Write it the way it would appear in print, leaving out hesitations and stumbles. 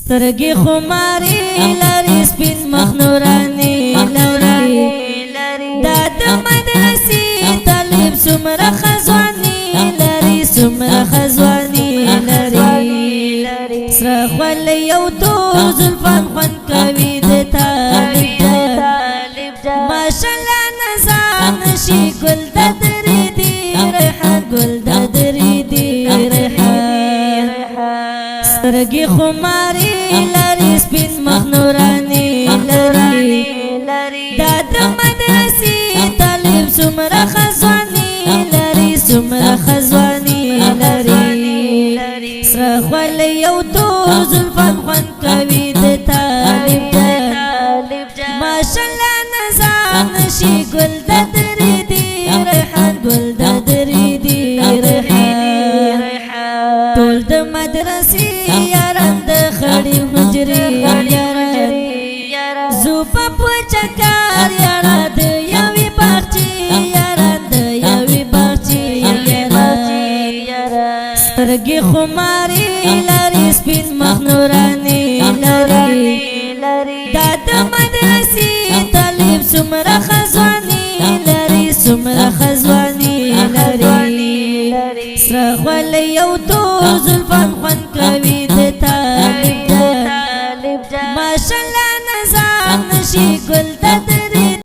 سترګې خماري لري سپین مخ نوراني لري دا د مدرسې طالب څومره خزواني لري څومره خزواني لري سره خولۍ او تور زلفان خوند کوي د طالب ماشاءالله نظر نشي ګل د درې دی ریحان ګل د درې دی ریحان سترګې خماري لري سپین مخ نوراني لري دا د مدرسې طالب څومره خزواني لري څومره خزواني لري سره خولۍ او تور زلفان خوند کوي د طالب ماشاءالله نظر نشي ګل د درې دی ریحان ګل د درې دی ریحان ټول د مدرسې یاران د خړې حجرې یاران زو په چکر یاران د یوې باغچې یاران د یوې باغچې یاران سترګې خماري لري سپین مخ نوراني لري دا د مدرسې طالب څومره خزواني لري څومره خزواني لري سره خولۍ او تور زلفان خوند کوي